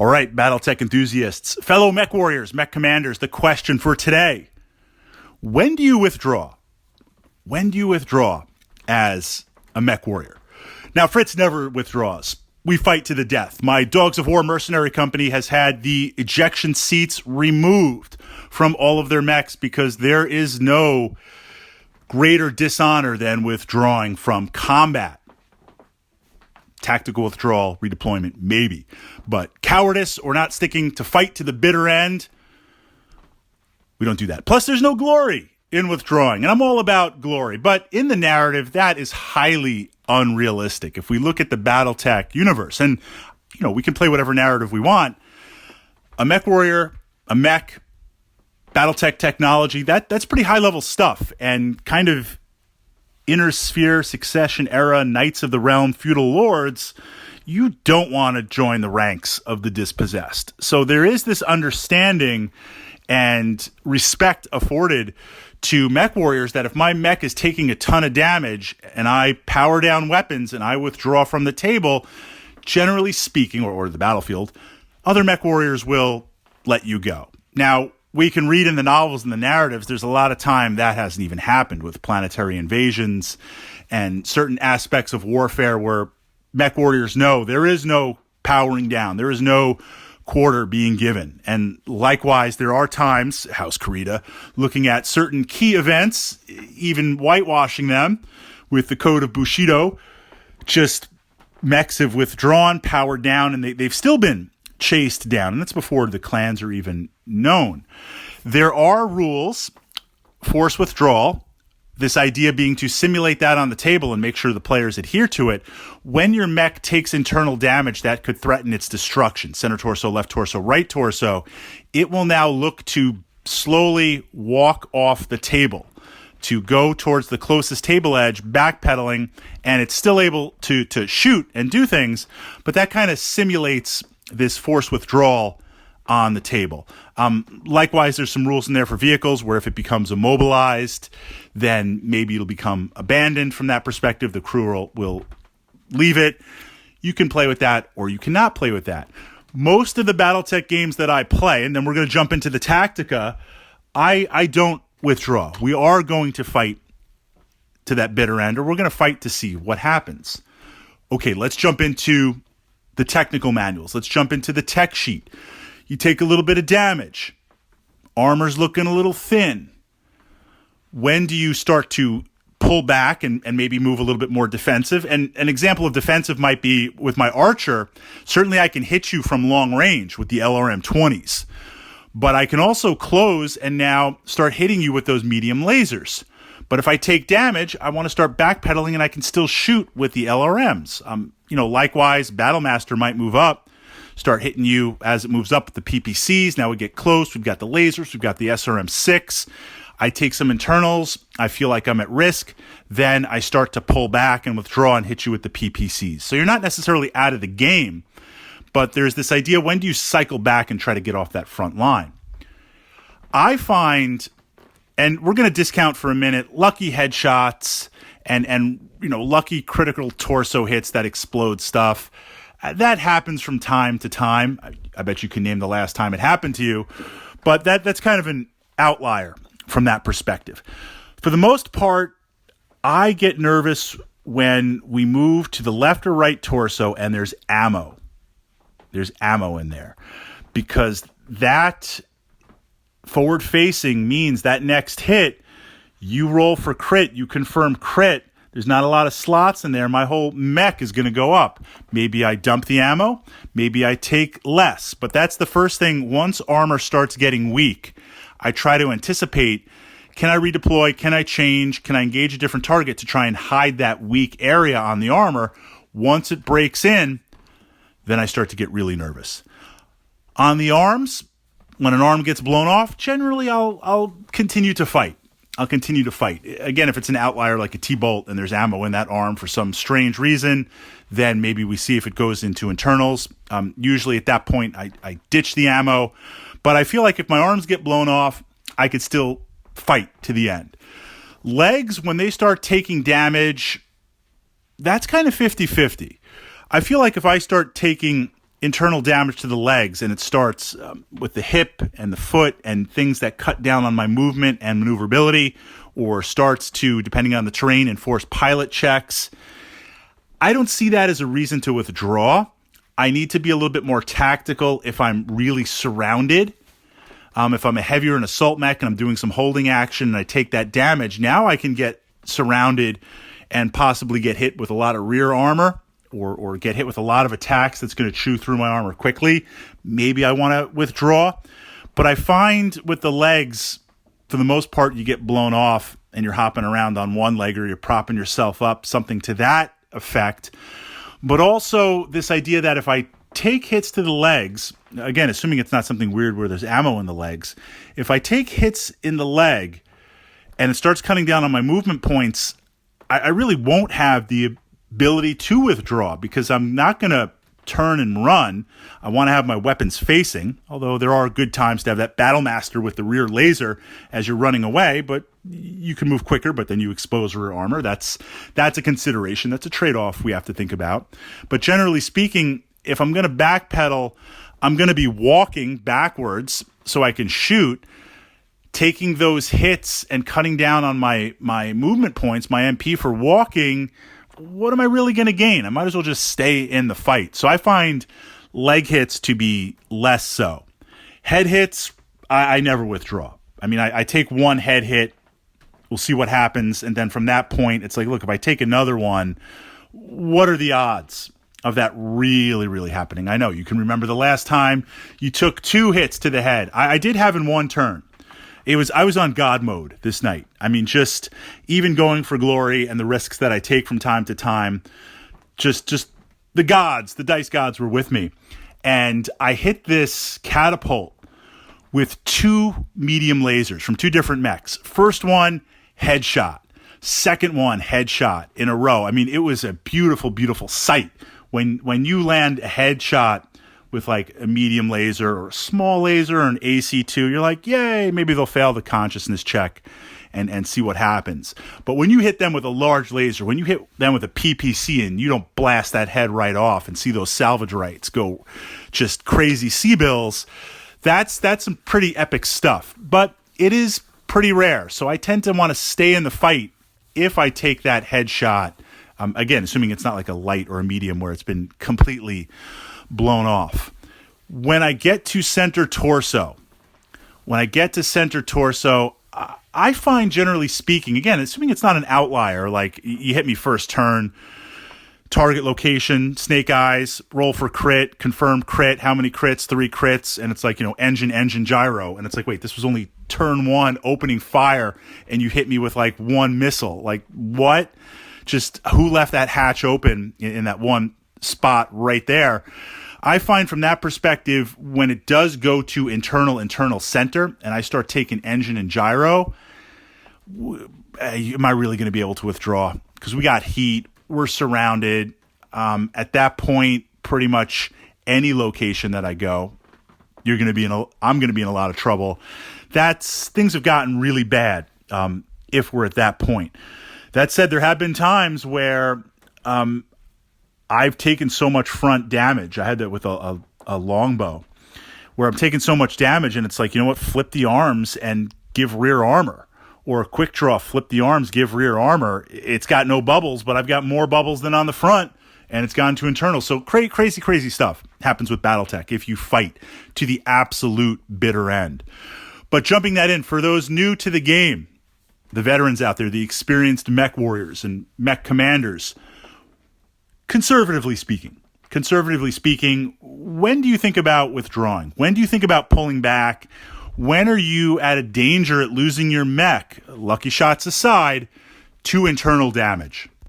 All right, Battletech enthusiasts, fellow mech warriors, mech commanders, the question for today: when do you withdraw? When do you withdraw as a mech warrior? Now, Fritz never withdraws. We fight to the death. My Dogs of War mercenary company has had the ejection seats removed from all of their mechs because there is no greater dishonor than withdrawing from combat. Tactical withdrawal, redeployment, maybe. But cowardice or not sticking to fight to the bitter end, we don't do that. Plus, there's no glory in withdrawing. And I'm all about glory. But in the narrative, that is highly unrealistic. If we look at the Battletech universe, and we can play whatever narrative we want, a mech warrior, a mech, Battletech technology, that's pretty high-level stuff. And kind of Inner Sphere, Succession era, Knights of the Realm, feudal lords, you don't want to join the ranks of the dispossessed. So there is this understanding and respect afforded to mech warriors that if my mech is taking a ton of damage and I power down weapons and I withdraw from the table, generally speaking, or the battlefield, other mech warriors will let you go. Now, we can read in the novels and the narratives, there's a lot of time that hasn't even happened with planetary invasions and certain aspects of warfare where mech warriors know there is no powering down. There is no quarter being given. And likewise, there are times, House Karita, looking at certain key events, even whitewashing them with the Code of Bushido, just mechs have withdrawn, powered down, and they've still been chased down, and that's before the clans are even known. There are rules, force withdrawal, this idea being to simulate that on the table and make sure the players adhere to it. When your mech takes internal damage that could threaten its destruction, center torso, left torso, right torso, it will now look to slowly walk off the table, to go towards the closest table edge, backpedaling, and it's still able to shoot and do things, but that kind of simulates this force withdrawal on the table. Likewise, there's some rules in there for vehicles where if it becomes immobilized, then maybe it'll become abandoned from that perspective. The crew will leave it. You can play with that or you cannot play with that. Most of the Battletech games that I play, and then we're going to jump into the Tactica, I don't withdraw. We are going to fight to that bitter end, or we're going to fight to see what happens. Okay, let's jump into the technical manuals. Let's jump into the tech sheet. You take a little bit of damage. Armor's looking a little thin. When do you start to pull back and maybe move a little bit more defensive? And an example of defensive might be with my archer. Certainly I can hit you from long range with the LRM 20s. But I can also close and now start hitting you with those medium lasers. But if I take damage, I want to start backpedaling and I can still shoot with the LRMs. Likewise, Battlemaster might move up, start hitting you as it moves up with the PPCs. Now we get close. We've got the lasers. We've got the SRM-6. I take some internals. I feel like I'm at risk. Then I start to pull back and withdraw and hit you with the PPCs. So you're not necessarily out of the game, but there's this idea, when do you cycle back and try to get off that front line? I find, and we're going to discount for a minute, lucky headshots and lucky critical torso hits that explode stuff. That happens from time to time. I bet you can name the last time it happened to you, but that's kind of an outlier from that perspective. For the most part, I get nervous when we move to the left or right torso and there's ammo. There's ammo in there, because that forward facing means that next hit, you roll for crit, you confirm crit. There's not a lot of slots in there. My whole mech is going to go up. Maybe I dump the ammo. Maybe I take less. But that's the first thing. Once armor starts getting weak, I try to anticipate, can I redeploy? Can I change? Can I engage a different target to try and hide that weak area on the armor? Once it breaks in, then I start to get really nervous. On the arms, when an arm gets blown off, generally I'll continue to fight. I'll continue to fight. Again, if it's an outlier like a T-bolt and there's ammo in that arm for some strange reason, then maybe we see if it goes into internals. Usually at that point, I ditch the ammo. But I feel like if my arms get blown off, I could still fight to the end. Legs, when they start taking damage, that's kind of 50-50. I feel like if I start taking internal damage to the legs, and it starts with the hip and the foot and things that cut down on my movement and maneuverability, or starts to, depending on the terrain, enforce pilot checks. I don't see that as a reason to withdraw. I need to be a little bit more tactical if I'm really surrounded. If I'm a heavier and assault mech and I'm doing some holding action and I take that damage, now I can get surrounded and possibly get hit with a lot of rear armor, or get hit with a lot of attacks that's going to chew through my armor quickly. Maybe I want to withdraw. But I find with the legs, for the most part, you get blown off and you're hopping around on one leg, or you're propping yourself up, something to that effect. But also this idea that if I take hits to the legs, again, assuming it's not something weird where there's ammo in the legs, if I take hits in the leg and it starts cutting down on my movement points, I really won't have the ability to withdraw, because I'm not going to turn and run. I want to have my weapons facing, although there are good times to have that Battlemaster with the rear laser as you're running away, but you can move quicker, but then you expose rear armor. That's a consideration. That's a trade-off we have to think about. But generally speaking, if I'm going to backpedal, I'm going to be walking backwards so I can shoot, taking those hits and cutting down on my movement points, my MP for walking. What am I really going to gain? I might as well just stay in the fight. So I find leg hits to be less so. Head hits, I never withdraw. I mean, I take one head hit, we'll see what happens, and then from that point, it's like, look, if I take another one, what are the odds of that really, really happening? I know, you can remember the last time you took 2 hits to the head. I did have in one turn. I was on God mode this night. I mean, just even going for glory and the risks that I take from time to time, just the dice gods were with me. And I hit this catapult with 2 medium lasers from 2 different mechs. First one, headshot. Second one, headshot in a row. I mean, it was a beautiful, beautiful sight. When you land a headshot with like a medium laser or a small laser or an AC2, you're like, yay, maybe they'll fail the consciousness check and see what happens. But when you hit them with a large laser, when you hit them with a PPC and you don't blast that head right off and see those salvage rights go just crazy C-bills, that's some pretty epic stuff. But it is pretty rare, so I tend to want to stay in the fight if I take that headshot. Again, assuming it's not like a light or a medium where it's been completely blown off. When I get to center torso, I find, generally speaking, again, assuming it's not an outlier, like you hit me first turn, target location, snake eyes, roll for crit, confirmed crit, how many crits, 3 crits, and it's like, engine, gyro, and it's like, wait, this was only turn 1, opening fire, and you hit me with like 1 missile. Like, what? Just who left that hatch open in that one spot right there? I find from that perspective, when it does go to internal center and I start taking engine and gyro, am I really going to be able to withdraw? Because we got heat, we're surrounded. At that point, pretty much any location that I go, I'm going to be in a lot of trouble. Things have gotten really bad if we're at that point. That said, there have been times where I've taken so much front damage. I had that with a longbow, where I'm taking so much damage, and it's like, you know what, flip the arms and give rear armor. Or a quick draw, flip the arms, give rear armor. It's got no bubbles, but I've got more bubbles than on the front, and it's gone to internal. So crazy stuff happens with Battletech if you fight to the absolute bitter end. But jumping that in, for those new to the game, the veterans out there, the experienced mech warriors and mech commanders, conservatively speaking, when do you think about withdrawing? When do you think about pulling back? When are you at a danger at losing your mech, lucky shots aside, to internal damage?